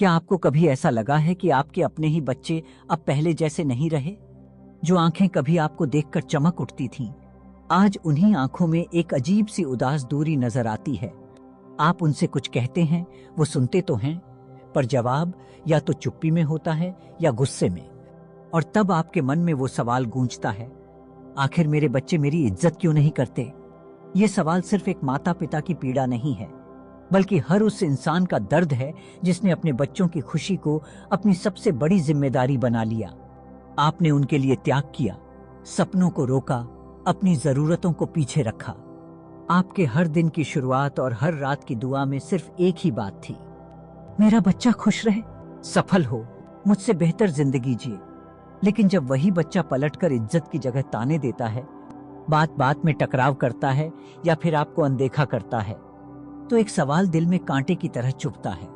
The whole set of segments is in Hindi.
क्या आपको कभी ऐसा लगा है कि आपके अपने ही बच्चे अब पहले जैसे नहीं रहे? जो आंखें कभी आपको देखकर चमक उठती थीं, आज उन्हीं आंखों में एक अजीब सी उदास दूरी नजर आती है। आप उनसे कुछ कहते हैं, वो सुनते तो हैं, पर जवाब या तो चुप्पी में होता है या गुस्से में। और तब आपके मन में वो सवाल गूंजता है, आखिर मेरे बच्चे मेरी इज्जत क्यों नहीं करते? ये सवाल सिर्फ एक माता पिता की पीड़ा नहीं है, बल्कि हर उस इंसान का दर्द है जिसने अपने बच्चों की खुशी को अपनी सबसे बड़ी जिम्मेदारी बना लिया। आपने उनके लिए त्याग किया, सपनों को रोका, अपनी जरूरतों को पीछे रखा। आपके हर दिन की शुरुआत और हर रात की दुआ में सिर्फ एक ही बात थी, मेरा बच्चा खुश रहे, सफल हो, मुझसे बेहतर जिंदगी जिए। लेकिन जब वही बच्चा पलटकर इज्जत की जगह ताने देता है, बात बात में टकराव करता है या फिर आपको अनदेखा करता है, तो एक सवाल दिल में कांटे की तरह चुभता है,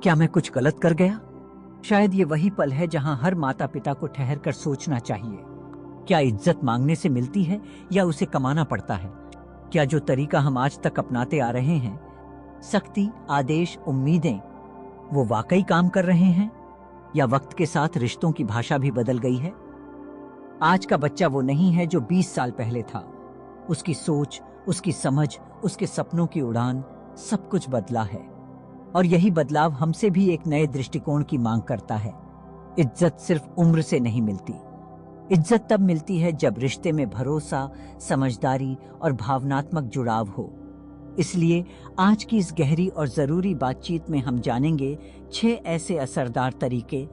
क्या मैं कुछ गलत कर गया? शायद ये वही पल है जहां हर माता पिता को ठहर कर सोचना चाहिए, क्या इज्जत मांगने से मिलती है या उसे कमाना पड़ता है? क्या जो तरीका हम आज तक अपनाते आ रहे हैं, सख्ती, आदेश, उम्मीदें, वो वाकई काम कर रहे हैं या वक्त के साथ रिश्तों की भाषा भी बदल गई है? आज का बच्चा वो नहीं है जो 20 साल पहले था। उसकी सोच, उसकी समझ, उसके सपनों की उड़ान, सब कुछ बदला है। और यही बदलाव हमसे भी एक नए दृष्टिकोण की मांग करता है। इज्जत सिर्फ उम्र से नहीं मिलती। इज्जत तब मिलती है जब रिश्ते में भरोसा, समझदारी और भावनात्मक जुड़ाव हो। इसलिए आज की इस गहरी और जरूरी बातचीत में हम जानेंगे 6 ऐसे असरदार तरीके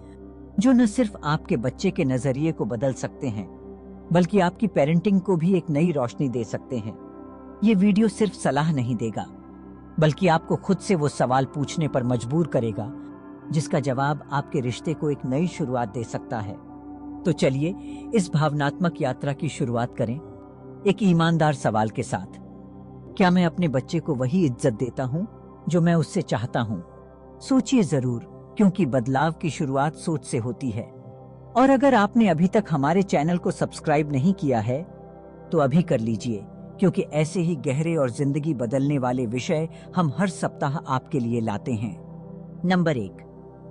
जो न सिर्फ आपके बच्चे के नजरिए को बदल सकते हैं, बल्कि आपकी पेरेंटिंग को भी एक नई रोशनी दे सकते हैं। ये वीडियो सिर्फ सलाह नहीं देगा, बल्कि आपको खुद से वो सवाल पूछने पर मजबूर करेगा जिसका जवाब आपके रिश्ते को एक नई शुरुआत दे सकता है। तो चलिए इस भावनात्मक यात्रा की शुरुआत करें एक ईमानदार सवाल के साथ। क्या मैं अपने बच्चे को वही इज्जत देता हूं जो मैं उससे चाहता हूं? सोचिए जरूर, क्योंकि बदलाव की शुरुआत सोच से होती है। और अगर आपने अभी तक हमारे चैनल को सब्सक्राइब नहीं किया है तो अभी कर लीजिए, क्योंकि ऐसे ही गहरे और जिंदगी बदलने वाले विषय हम हर सप्ताह आपके लिए लाते हैं। नंबर 1,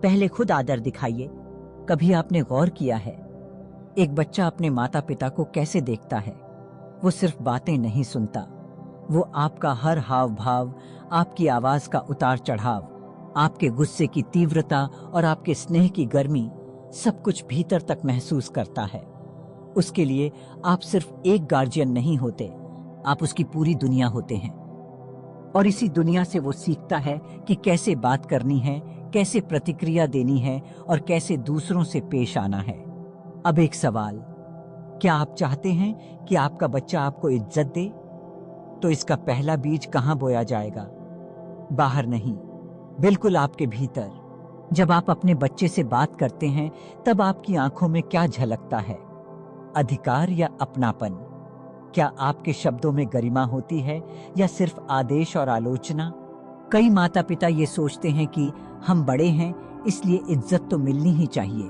पहले खुद आदर दिखाइए। कभी आपने गौर किया है एक बच्चा अपने माता पिता को कैसे देखता है? वो सिर्फ बातें नहीं सुनता, वो आपका हर हाव भाव, आपकी आवाज का उतार चढ़ाव, आपके गुस्से की तीव्रता और आपके स्नेह की गर्मी, सब कुछ भीतर तक महसूस करता है। उसके लिए आप सिर्फ एक गार्जियन नहीं होते, आप उसकी पूरी दुनिया होते हैं। और इसी दुनिया से वो सीखता है कि कैसे बात करनी है, कैसे प्रतिक्रिया देनी है और कैसे दूसरों से पेश आना है। अब एक सवाल, क्या आप चाहते हैं कि आपका बच्चा आपको इज्जत दे? तो इसका पहला बीज कहाँ बोया जाएगा? बाहर नहीं, बिल्कुल आपके भीतर। जब आप अपने बच्चे से बात करते हैं तब आपकी आंखों में क्या झलकता है? अधिकार या अपनापन? क्या आपके शब्दों में गरिमा होती है या सिर्फ आदेश और आलोचना? कई माता पिता ये सोचते हैं कि हम बड़े हैं इसलिए इज्जत तो मिलनी ही चाहिए।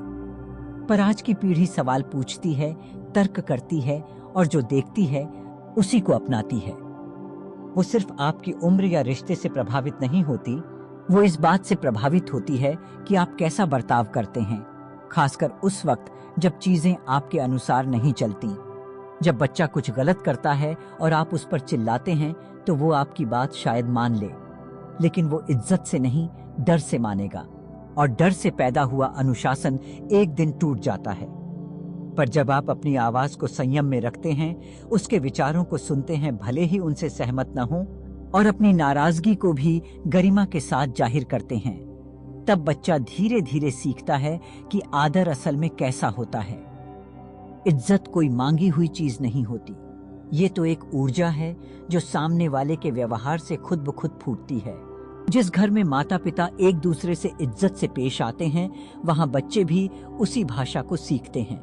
पर आज की पीढ़ी सवाल पूछती है, तर्क करती है और जो देखती है उसी को अपनाती है। वो सिर्फ आपकी उम्र या रिश्ते से प्रभावित नहीं होती, वो इस बात से प्रभावित होती है कि आप कैसा बर्ताव करते हैं, खासकर उस वक्त जब चीजें आपके अनुसार नहीं चलती। जब बच्चा कुछ गलत करता है और आप उस पर चिल्लाते हैं तो वो आपकी बात शायद मान ले, लेकिन वो इज्जत से नहीं, डर से मानेगा। और डर से पैदा हुआ अनुशासन एक दिन टूट जाता है। पर जब आप अपनी आवाज को संयम में रखते हैं, उसके विचारों को सुनते हैं भले ही उनसे सहमत न हो, और अपनी नाराजगी को भी गरिमा के साथ जाहिर करते हैं, तब बच्चा धीरे धीरे सीखता है कि आदर असल में कैसा होता है। इज्जत कोई मांगी हुई चीज नहीं होती, ये तो एक ऊर्जा है जो सामने वाले के व्यवहार से खुद ब खुद फूटती है। जिस घर में माता पिता एक दूसरे से इज्जत से पेश आते हैं, वहां बच्चे भी उसी भाषा को सीखते हैं।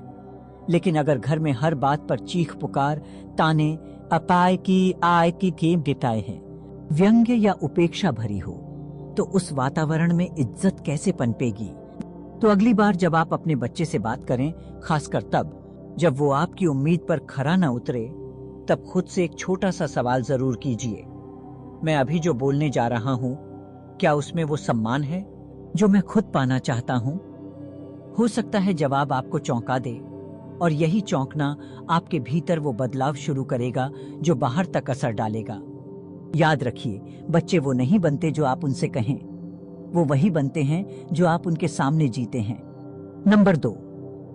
लेकिन अगर घर में हर बात पर चीख पुकार, ताने, अपाय की आय की गेम बिताए हैं, व्यंग्य या उपेक्षा भरी हो, तो उस वातावरण में इज्जत कैसे पनपेगी? तो अगली बार जब आप अपने बच्चे से बात करें, खासकर तब जब वो आपकी उम्मीद पर खरा न उतरे, तब खुद से एक छोटा सा सवाल जरूर कीजिए, मैं अभी जो बोलने जा रहा हूं, क्या उसमें वो सम्मान है? जो मैं खुद पाना चाहता हूं? हो सकता है जवाब आपको चौंका दे, और यही चौंकना आपके भीतर वो बदलाव शुरू करेगा जो बाहर तक असर डालेगा। याद रखिए, बच्चे वो नहीं बनते जो आप उनसे कहें, वो वही बनते हैं जो आप उनके सामने जीते हैं। नंबर 2,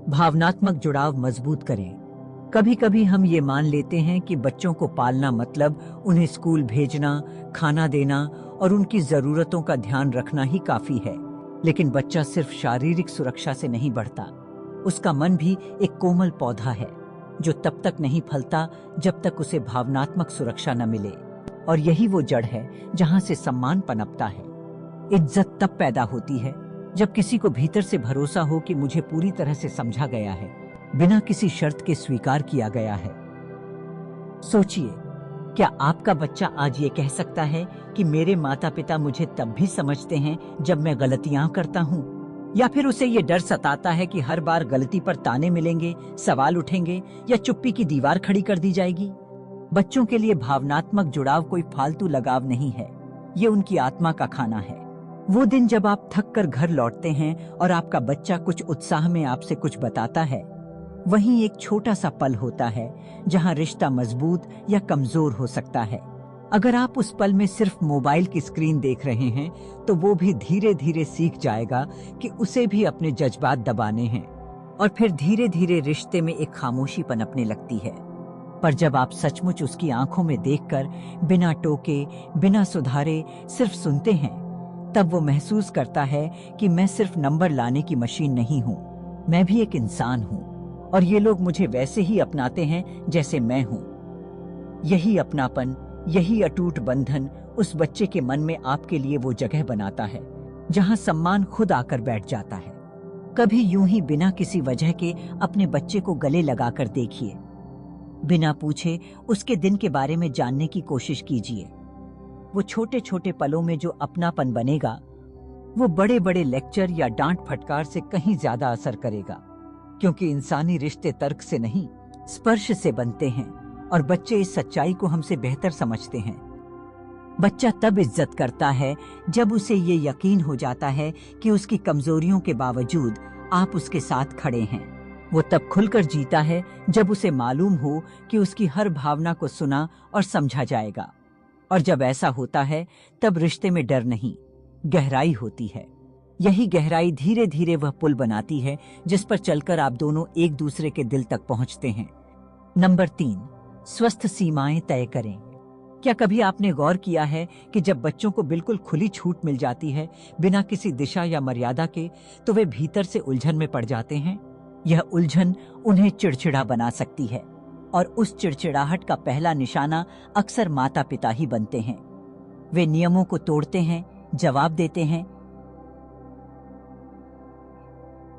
भावनात्मक जुड़ाव मजबूत करें। कभी कभी हम ये मान लेते हैं कि बच्चों को पालना मतलब उन्हें स्कूल भेजना, खाना देना और उनकी जरूरतों का ध्यान रखना ही काफी है। लेकिन बच्चा सिर्फ शारीरिक सुरक्षा से नहीं बढ़ता, उसका मन भी एक कोमल पौधा है जो तब तक नहीं फलता जब तक उसे भावनात्मक सुरक्षा न मिले। और यही वो जड़ है जहां से सम्मान पनपता है। इज्जत तब पैदा होती है जब किसी को भीतर से भरोसा हो कि मुझे पूरी तरह से समझा गया है, बिना किसी शर्त के स्वीकार किया गया है। सोचिए, क्या आपका बच्चा आज ये कह सकता है कि मेरे माता पिता मुझे तब भी समझते हैं जब मैं गलतियां करता हूं? या फिर उसे ये डर सताता है कि हर बार गलती पर ताने मिलेंगे, सवाल उठेंगे या चुप्पी की दीवार खड़ी कर दी जाएगी? बच्चों के लिए भावनात्मक जुड़ाव कोई फालतू लगाव नहीं है, ये उनकी आत्मा का खाना है। वो दिन जब आप थक कर घर लौटते हैं और आपका बच्चा कुछ उत्साह में आपसे कुछ बताता है, वहीं एक छोटा सा पल होता है जहां रिश्ता मजबूत या कमजोर हो सकता है। अगर आप उस पल में सिर्फ मोबाइल की स्क्रीन देख रहे हैं, तो वो भी धीरे धीरे सीख जाएगा कि उसे भी अपने जज्बात दबाने हैं, और फिर धीरे धीरे रिश्ते में एक खामोशी पनपने लगती है। पर जब आप सचमुच उसकी आंखों में देखकर, बिना टोके, बिना सुधारे सिर्फ सुनते हैं, तब वो महसूस करता है कि मैं सिर्फ नंबर लाने की मशीन नहीं हूँ, मैं भी एक इंसान हूँ, और ये लोग मुझे वैसे ही अपनाते हैं जैसे मैं हूँ। यही अपनापन, यही अटूट बंधन उस बच्चे के मन में आपके लिए वो जगह बनाता है जहां सम्मान खुद आकर बैठ जाता है। कभी यूं ही बिना किसी वजह के अपने बच्चे को गले लगाकर देखिए, बिना पूछे उसके दिन के बारे में जानने की कोशिश कीजिए। वो छोटे छोटे पलों में जो अपनापन बनेगा, वो बड़े बड़े लेक्चर या डांट फटकार से कहीं ज्यादा असर करेगा, क्योंकि इंसानी रिश्ते तर्क से नहीं, स्पर्श से बनते हैं, और बच्चे इस सच्चाई को हमसे बेहतर समझते हैं। बच्चा तब इज्जत करता है जब उसे ये यकीन हो जाता है कि उसकी कमजोरियों के बावजूद आप उसके साथ खड़े हैं। वो तब खुलकर जीता है जब उसे मालूम हो कि उसकी हर भावना को सुना और समझा जाएगा। और जब ऐसा होता है, तब रिश्ते में डर नहीं, गहराई होती है। यही गहराई धीरे धीरे वह पुल बनाती है जिस पर चलकर आप दोनों एक दूसरे के दिल तक पहुंचते हैं। नंबर 3, स्वस्थ सीमाएं तय करें। क्या कभी आपने गौर किया है कि जब बच्चों को बिल्कुल खुली छूट मिल जाती है, बिना किसी दिशा या मर्यादा के, तो वे भीतर से उलझन में पड़ जाते हैं? यह उलझन उन्हें चिड़चिड़ा बना सकती है, और उस चिड़चिड़ाहट का पहला निशाना अक्सर माता पिता ही बनते हैं। वे नियमों को तोड़ते हैं, जवाब देते हैं,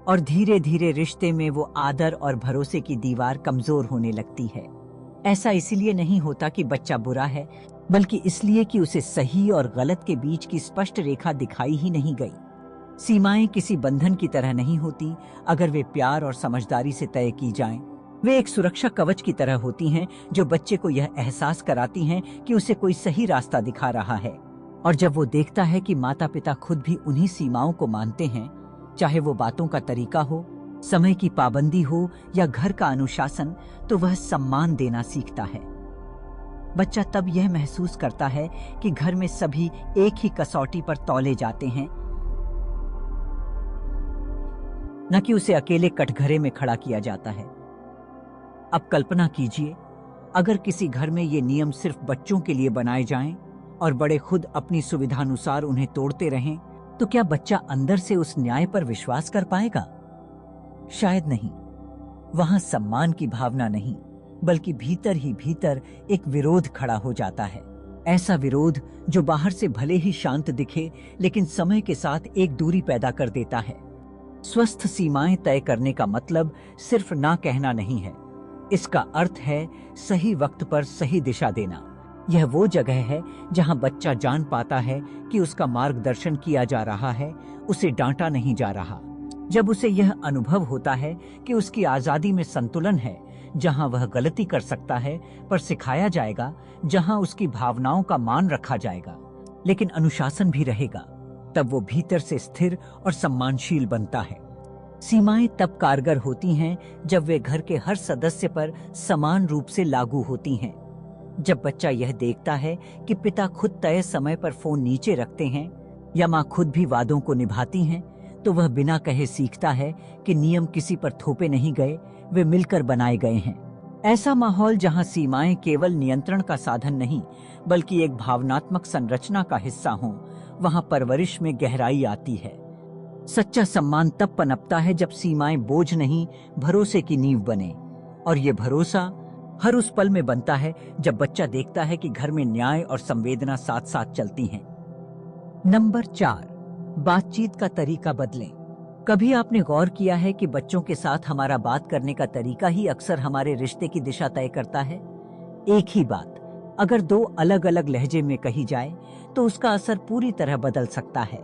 और धीरे धीरे रिश्ते में वो आदर और भरोसे की दीवार कमजोर होने लगती है। ऐसा इसलिए नहीं होता कि बच्चा बुरा है, बल्कि इसलिए कि उसे सही और गलत के बीच की स्पष्ट रेखा दिखाई ही नहीं गई। सीमाएं किसी बंधन की तरह नहीं होती। अगर वे प्यार और समझदारी से तय की जाएं, वे एक सुरक्षा कवच की तरह होती हैं जो बच्चे को यह एहसास कराती हैं कि उसे कोई सही रास्ता दिखा रहा है। और जब वो देखता है कि माता पिता खुद भी उन्हीं सीमाओं को मानते हैं, चाहे वो बातों का तरीका हो, समय की पाबंदी हो या घर का अनुशासन, तो वह सम्मान देना सीखता है। बच्चा तब यह महसूस करता है कि घर में सभी एक ही कसौटी पर तौले जाते हैं, न कि उसे अकेले कटघरे में खड़ा किया जाता है। अब कल्पना कीजिए, अगर किसी घर में ये नियम सिर्फ बच्चों के लिए बनाए जाएं और बड़े खुद अपनी सुविधानुसार उन्हें तोड़ते रहें, तो क्या बच्चा अंदर से उस न्याय पर विश्वास कर पाएगा? शायद नहीं। वहां सम्मान की भावना नहीं, बल्कि भीतर ही भीतर एक विरोध खड़ा हो जाता है। ऐसा विरोध जो बाहर से भले ही शांत दिखे, लेकिन समय के साथ एक दूरी पैदा कर देता है। स्वस्थ सीमाएं तय करने का मतलब सिर्फ ना कहना नहीं है। इसका अर्थ है सही वक्त पर सही दिशा देना। यह वो जगह है जहां बच्चा जान पाता है कि उसका मार्गदर्शन किया जा रहा है, उसे डांटा नहीं जा रहा। जब उसे यह अनुभव होता है कि उसकी आजादी में संतुलन है, जहां वह गलती कर सकता है पर सिखाया जाएगा, जहां उसकी भावनाओं का मान रखा जाएगा, लेकिन अनुशासन भी रहेगा। तब वो भीतर से स्थिर और सम्मानशील बनता है। सीमाएं तब कारगर होती हैं जब वे घर के हर सदस्य पर समान रूप से लागू होती हैं। जब बच्चा यह देखता है कि पिता खुद तय समय पर फोन नीचे रखते हैं या माँ खुद भी वादों को निभाती हैं, तो वह बिना कहे सीखता है कि नियम किसी पर थोपे नहीं गए, वे मिलकर बनाए गए हैं। ऐसा माहौल जहां सीमाएं केवल नियंत्रण का साधन नहीं बल्कि एक भावनात्मक संरचना का हिस्सा हों, वहां परवरिश में गहराई आती है। सच्चा सम्मान तब पनपता है जब सीमाएं बोझ नहीं, भरोसे की नींव बने। और ये भरोसा हर उस पल में बनता है जब बच्चा देखता है कि घर में न्याय और संवेदना साथ साथ चलती हैं। नंबर 4, बातचीत का तरीका बदलें। कभी आपने गौर किया है कि बच्चों के साथ हमारा बात करने का तरीका ही अक्सर हमारे रिश्ते की दिशा तय करता है? एक ही बात अगर 2 अलग अलग लहजे में कही जाए तो उसका असर पूरी तरह बदल सकता है।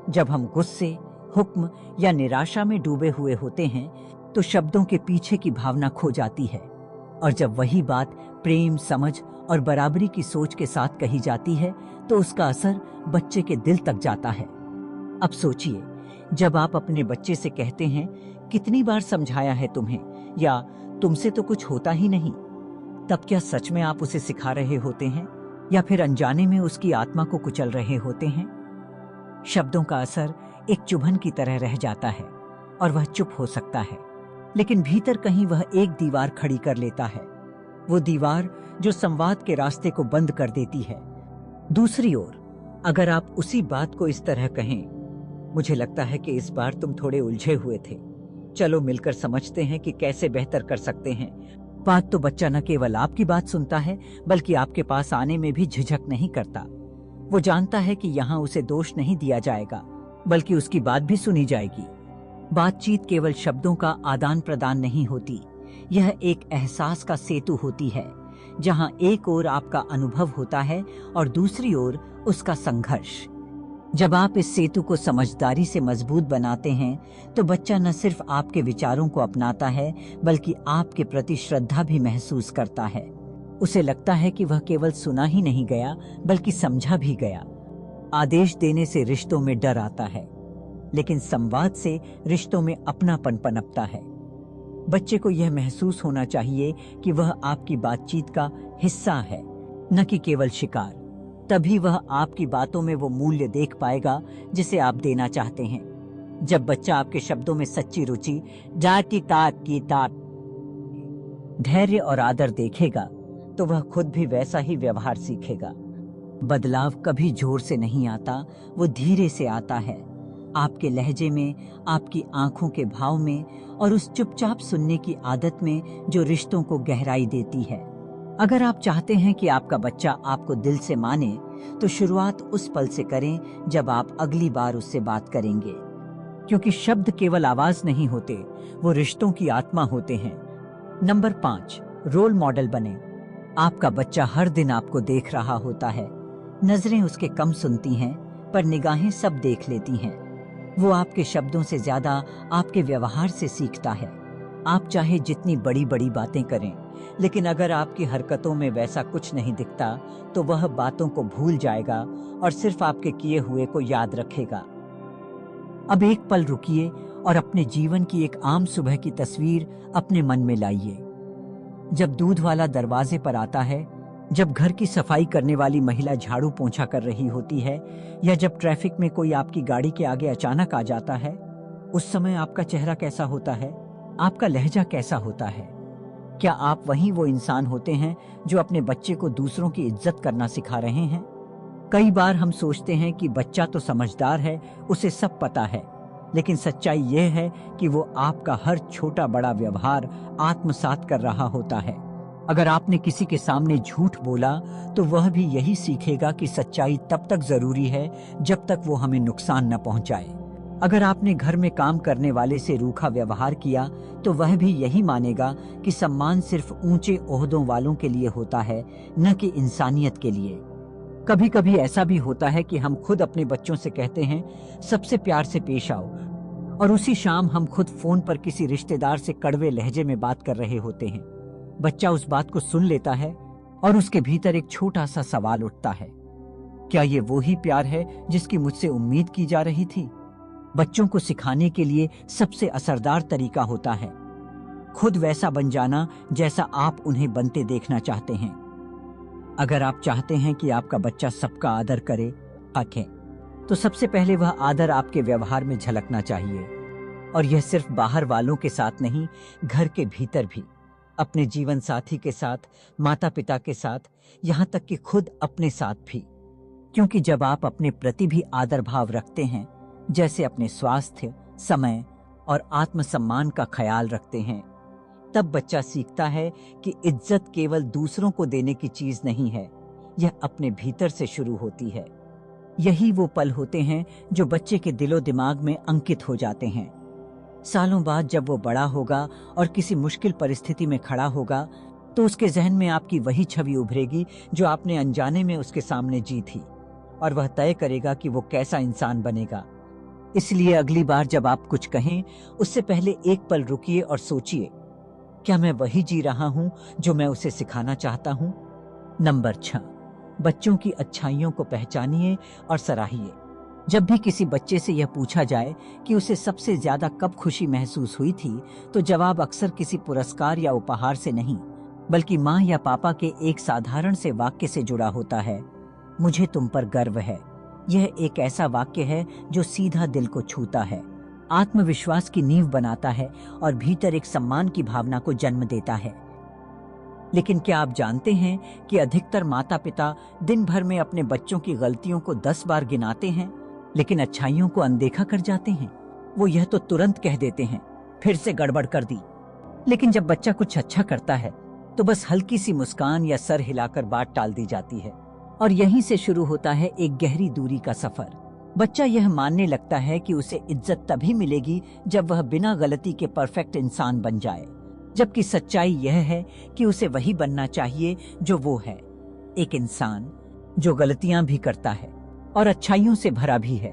जब हम गुस्से, हुक्म या निराशा में डूबे हुए होते हैं तो शब्दों के पीछे की भावना खो जाती है, और जब वही बात प्रेम, समझ और बराबरी की सोच के साथ कही जाती है तो उसका असर बच्चे के दिल तक जाता है। अब सोचिए, जब आप अपने बच्चे से कहते हैं, कितनी बार समझाया है तुम्हें, या तुमसे तो कुछ होता ही नहीं, तब क्या सच में आप उसे सिखा रहे होते हैं या फिर अनजाने में उसकी आत्मा को कुचल रहे होते हैं? शब्दों का असर एक चुभन की तरह रह जाता है और वह चुप हो सकता है, लेकिन भीतर कहीं वह एक दीवार खड़ी कर लेता है, वो दीवार जो संवाद के रास्ते को बंद कर देती है। दूसरी ओर, अगर आप उसी बात को इस तरह कहें, मुझे लगता है कि इस बार तुम थोड़े उलझे हुए थे, चलो मिलकर समझते हैं कि कैसे बेहतर कर सकते हैं, बात तो बच्चा न केवल आपकी बात सुनता है बल्कि आपके पास आने में भी झिझक नहीं करता। वो जानता है कि यहाँ उसे दोष नहीं दिया जाएगा बल्कि उसकी बात भी सुनी जाएगी। बातचीत केवल शब्दों का आदान प्रदान नहीं होती, यह एक एहसास का सेतु होती है, जहाँ एक ओर आपका अनुभव होता है और दूसरी ओर उसका संघर्ष। जब आप इस सेतु को समझदारी से मजबूत बनाते हैं तो बच्चा न सिर्फ आपके विचारों को अपनाता है बल्कि आपके प्रति श्रद्धा भी महसूस करता है। उसे लगता है कि वह केवल सुना ही नहीं गया बल्कि समझा भी गया। आदेश देने से रिश्तों में डर आता है, लेकिन संवाद से रिश्तों में अपनापन पनपता है। बच्चे को यह महसूस होना चाहिए कि वह आपकी बातचीत का हिस्सा है, न कि केवल शिकार। तभी वह आपकी बातों में वो मूल्य देख पाएगा जिसे आप देना चाहते हैं। जब बच्चा आपके शब्दों में सच्ची रुचि, जाति तात की तात, धैर्य और आदर देखेगा तो वह खुद भी वैसा ही व्यवहार सीखेगा। बदलाव कभी जोर से नहीं आता, वो धीरे से आता है, आपके लहजे में, आपकी आंखों के भाव में और उस चुपचाप सुनने की आदत में जो रिश्तों को गहराई देती है। अगर आप चाहते हैं कि आपका बच्चा आपको दिल से माने तो शुरुआत उस पल से करें जब आप अगली बार उससे बात करेंगे, क्योंकि शब्द केवल आवाज नहीं होते, वो रिश्तों की आत्मा होते हैं। नंबर 5, रोल मॉडल बने। आपका बच्चा हर दिन आपको देख रहा होता है, नजरें उसके कम सुनती हैं पर निगाहें सब देख लेती हैं। वो आपके शब्दों से ज्यादा आपके व्यवहार से सीखता है। आप चाहे जितनी बड़ी बड़ी बातें करें, लेकिन अगर आपकी हरकतों में वैसा कुछ नहीं दिखता तो वह बातों को भूल जाएगा और सिर्फ आपके किए हुए को याद रखेगा। अब एक पल रुकिए और अपने जीवन की एक आम सुबह की तस्वीर अपने मन में लाइए। जब दूध वाला दरवाजे पर आता है, जब घर की सफाई करने वाली महिला झाड़ू पोंछा कर रही होती है, या जब ट्रैफिक में कोई आपकी गाड़ी के आगे अचानक आ जाता है, उस समय आपका चेहरा कैसा होता है? आपका लहजा कैसा होता है? क्या आप वही वो इंसान होते हैं जो अपने बच्चे को दूसरों की इज्जत करना सिखा रहे हैं? कई बार हम सोचते हैं कि बच्चा तो समझदार है, उसे सब पता है, लेकिन सच्चाई यह है कि वो आपका हर छोटा बड़ा व्यवहार आत्मसात कर रहा होता है। अगर आपने किसी के सामने झूठ बोला तो वह भी यही सीखेगा कि सच्चाई तब तक जरूरी है जब तक वो हमें नुकसान न पहुंचाए। अगर आपने घर में काम करने वाले से रूखा व्यवहार किया तो वह भी यही मानेगा कि सम्मान सिर्फ ऊंचे ओहदों वालों के लिए होता है, न कि इंसानियत के लिए। कभी कभी ऐसा भी होता है कि हम खुद अपने बच्चों से कहते हैं, सबसे प्यार से पेश आओ, और उसी शाम हम खुद फोन पर किसी रिश्तेदार से कड़वे लहजे में बात कर रहे होते हैं। बच्चा उस बात को सुन लेता है और उसके भीतर एक छोटा सा सवाल उठता है, क्या ये वो ही प्यार है जिसकी मुझसे उम्मीद की जा रही थी? बच्चों को सिखाने के लिए सबसे असरदार तरीका होता है खुद वैसा बन जाना जैसा आप उन्हें बनते देखना चाहते हैं। अगर आप चाहते हैं कि आपका बच्चा सबका आदर करे, तो सबसे पहले वह आदर आपके व्यवहार में झलकना चाहिए। और यह सिर्फ बाहर वालों के साथ नहीं, घर के भीतर भी, अपने जीवन साथी के साथ, माता पिता के साथ, यहाँ तक कि खुद अपने साथ भी। क्योंकि जब आप अपने प्रति भी आदर भाव रखते हैं, जैसे अपने स्वास्थ्य, समय और आत्मसम्मान का ख्याल रखते हैं, तब बच्चा सीखता है कि इज्जत केवल दूसरों को देने की चीज नहीं है, यह अपने भीतर से शुरू होती है। यही वो पल होते हैं जो बच्चे के दिलो दिमाग में अंकित हो जाते हैं। सालों बाद जब वो बड़ा होगा और किसी मुश्किल परिस्थिति में खड़ा होगा, तो उसके जहन में आपकी वही छवि उभरेगी जो आपने अनजाने में उसके सामने जी थी, और वह तय करेगा कि वो कैसा इंसान बनेगा। इसलिए अगली बार जब आप कुछ कहें, उससे पहले एक पल रुकिए और सोचिए, क्या मैं वही जी रहा हूं जो मैं उसे सिखाना चाहता हूं? नंबर 6, बच्चों की अच्छाइयों को पहचानिए और सराहिए। जब भी किसी बच्चे से यह पूछा जाए कि उसे सबसे ज्यादा कब खुशी महसूस हुई थी, तो जवाब अक्सर किसी पुरस्कार या उपहार से नहीं, बल्कि माँ या पापा के एक साधारण से वाक्य से जुड़ा होता है। मुझे तुम पर गर्व है। यह एक ऐसा वाक्य है जो सीधा दिल को छूता है, आत्मविश्वास की नींव बनाता है और भीतर एक सम्मान की भावना को जन्म देता है। लेकिन क्या आप जानते हैं कि अधिकतर माता पिता दिन भर में अपने बच्चों की गलतियों को 10 बार गिनाते हैं, लेकिन अच्छाइयों को अनदेखा कर जाते हैं। वो यह तो तुरंत कह देते हैं, फिर से गड़बड़ कर दी। लेकिन जब बच्चा कुछ अच्छा करता है, तो बस हल्की सी मुस्कान या सर हिलाकर बात टाल दी जाती है। और यहीं से शुरू होता है एक गहरी दूरी का सफर। बच्चा यह मानने लगता है कि उसे इज्जत तभी मिलेगी जब वह बिना गलती के परफेक्ट इंसान बन जाए, जबकि सच्चाई यह है कि उसे वही बनना चाहिए जो वो है, एक इंसान जो गलतियां भी करता है और अच्छाइयों से भरा भी है।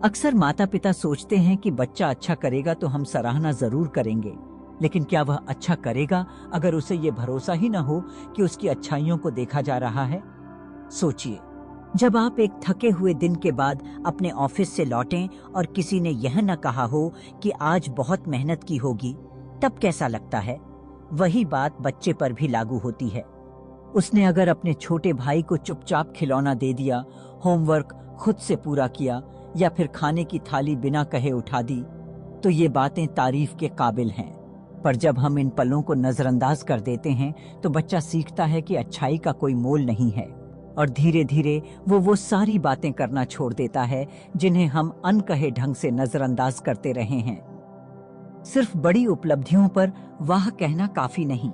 अक्सर माता पिता सोचते हैं कि बच्चा अच्छा करेगा तो हम सराहना जरूर करेंगे, लेकिन क्या वह अच्छा करेगा अगर उसे ये भरोसा ही न हो कि उसकी अच्छाइयों को देखा जा रहा है? सोचिए, जब आप एक थके हुए दिन के बाद अपने ऑफिस से लौटें और किसी ने यह न कहा हो कि आज बहुत मेहनत की होगी, तब कैसा लगता है? वही बात बच्चे पर भी लागू होती है। उसने अगर अपने छोटे भाई को चुपचाप खिलौना दे दिया, होमवर्क खुद से पूरा किया या फिर खाने की थाली बिना कहे उठा दी, तो ये बातें तारीफ के काबिल हैं। पर जब हम इन पलों को नजरअंदाज कर देते हैं, तो बच्चा सीखता है कि अच्छाई का कोई मोल नहीं है, और धीरे धीरे वो सारी बातें करना छोड़ देता है जिन्हें हम अनकहे ढंग से नजरअंदाज करते रहे हैं। सिर्फ बड़ी उपलब्धियों पर वाह कहना काफी नहीं,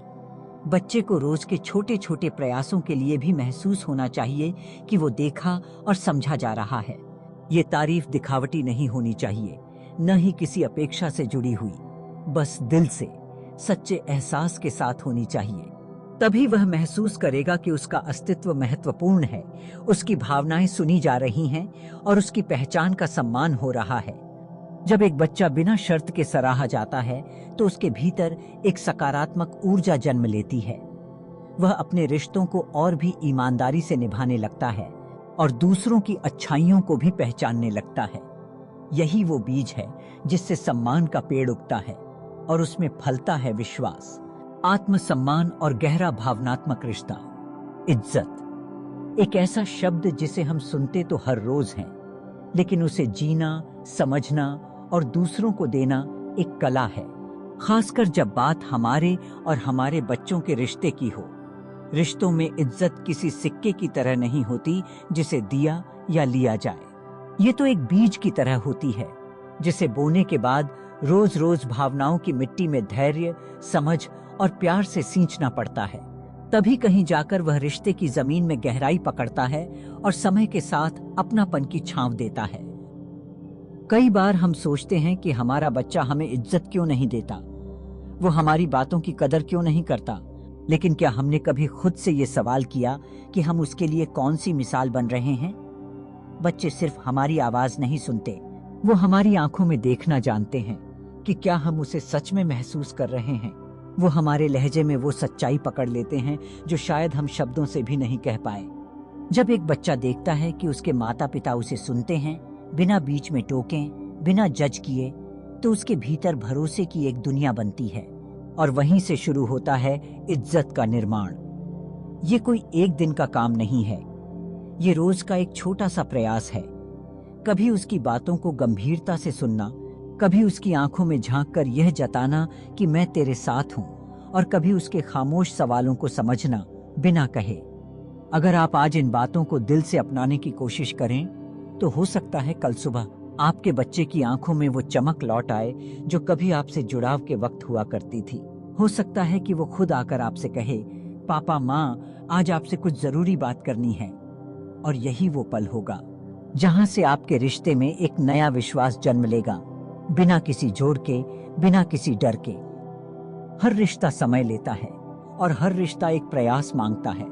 बच्चे को रोज के छोटे छोटे प्रयासों के लिए भी महसूस होना चाहिए कि वो देखा और समझा जा रहा है। ये तारीफ दिखावटी नहीं होनी चाहिए, न ही किसी अपेक्षा से जुड़ी हुई, बस दिल से, सच्चे एहसास के साथ होनी चाहिए। तभी वह महसूस करेगा कि उसका अस्तित्व महत्वपूर्ण है, उसकी भावनाएं सुनी जा रही हैं और उसकी पहचान का सम्मान हो रहा है। जब एक बच्चा बिना शर्त के सराहा जाता है, तो उसके भीतर एक सकारात्मक ऊर्जा जन्म लेती है। वह अपने रिश्तों को और भी ईमानदारी से निभाने लगता है और दूसरों की अच्छाइयों को भी पहचानने लगता है। यही वो बीज है जिससे सम्मान का पेड़ उगता है और उसमें फलता है विश्वास, आत्मसम्मान और गहरा भावनात्मक रिश्ता। इज्जत एक ऐसा शब्द जिसे हम सुनते तो हर रोज हैं, लेकिन उसे जीना, समझना और दूसरों को देना एक कला है, खासकर जब बात हमारे और हमारे बच्चों के रिश्ते की हो। रिश्तों में इज्जत किसी सिक्के की तरह नहीं होती जिसे दिया या लिया जाए। ये तो एक बीज की तरह होती है जिसे बोने के बाद रोज रोज भावनाओं की मिट्टी में धैर्य, समझ और प्यार से सींचना पड़ता है। तभी कहीं जाकर वह रिश्ते की जमीन में गहराई पकड़ता है और समय के साथ अपनापन की छांव देता है। कई बार हम सोचते हैं कि हमारा बच्चा हमें इज्जत क्यों नहीं देता, वो हमारी बातों की कदर क्यों नहीं करता। लेकिन क्या हमने कभी खुद से ये सवाल किया कि हम उसके लिए कौन सी मिसाल बन रहे हैं? बच्चे सिर्फ हमारी आवाज नहीं सुनते, वो हमारी आंखों में देखना जानते हैं कि क्या हम उसे सच में महसूस कर रहे हैं। वो हमारे लहजे में वो सच्चाई पकड़ लेते हैं जो शायद हम शब्दों से भी नहीं कह पाए। जब एक बच्चा देखता है कि उसके माता पिता उसे सुनते हैं, बिना बीच में टोके, बिना जज किए, तो उसके भीतर भरोसे की एक दुनिया बनती है और वहीं से शुरू होता है इज्जत का निर्माण। ये कोई एक दिन का काम नहीं है, ये रोज का एक छोटा सा प्रयास है। कभी उसकी बातों को गंभीरता से सुनना, कभी उसकी आंखों में झांक कर यह जताना कि मैं तेरे साथ हूं, और कभी उसके खामोश सवालों को समझना बिना कहे। अगर आप आज इन बातों को दिल से अपनाने की कोशिश करें, तो हो सकता है कल सुबह आपके बच्चे की आंखों में वो चमक लौट आए जो कभी आपसे जुड़ाव के वक्त हुआ करती थी। हो सकता है कि वो खुद आकर आपसे कहे, पापा माँ, आज आपसे कुछ जरूरी बात करनी है। और यही वो पल होगा जहां से आपके रिश्ते में एक नया विश्वास जन्म लेगा, बिना किसी जोड़ के, बिना किसी डर के। हर रिश्ता समय लेता है और हर रिश्ता एक प्रयास मांगता है।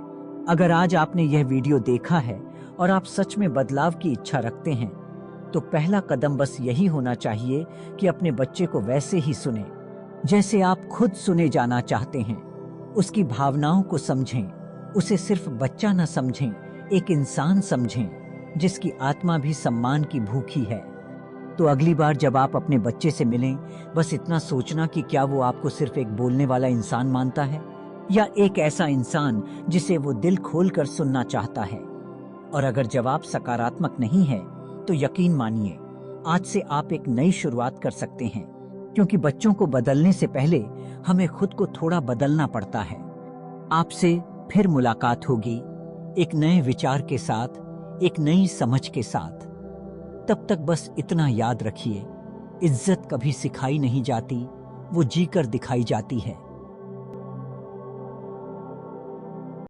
अगर आज आपने यह वीडियो देखा है और आप सच में बदलाव की इच्छा रखते हैं, तो पहला कदम बस यही होना चाहिए कि अपने बच्चे को वैसे ही सुने जैसे आप खुद सुने जाना चाहते हैं। उसकी भावनाओं को समझें, उसे सिर्फ बच्चा न समझें, एक इंसान समझें जिसकी आत्मा भी सम्मान की भूखी है। तो अगली बार जब आप अपने बच्चे से मिलें, बस इतना सोचना कि क्या वो आपको सिर्फ एक बोलने वाला इंसान मानता है या एक ऐसा इंसान जिसे वो दिल खोलकर सुनना चाहता है। और अगर जवाब सकारात्मक नहीं है, तो यकीन मानिए, आज से आप एक नई शुरुआत कर सकते हैं, क्योंकि बच्चों को बदलने से पहले हमें खुद को थोड़ा बदलना पड़ता है। आपसे फिर मुलाकात होगी एक नए विचार के साथ, एक नई समझ के साथ। तब तक बस इतना याद रखिए, इज्जत कभी सिखाई नहीं जाती, वो जीकर दिखाई जाती है।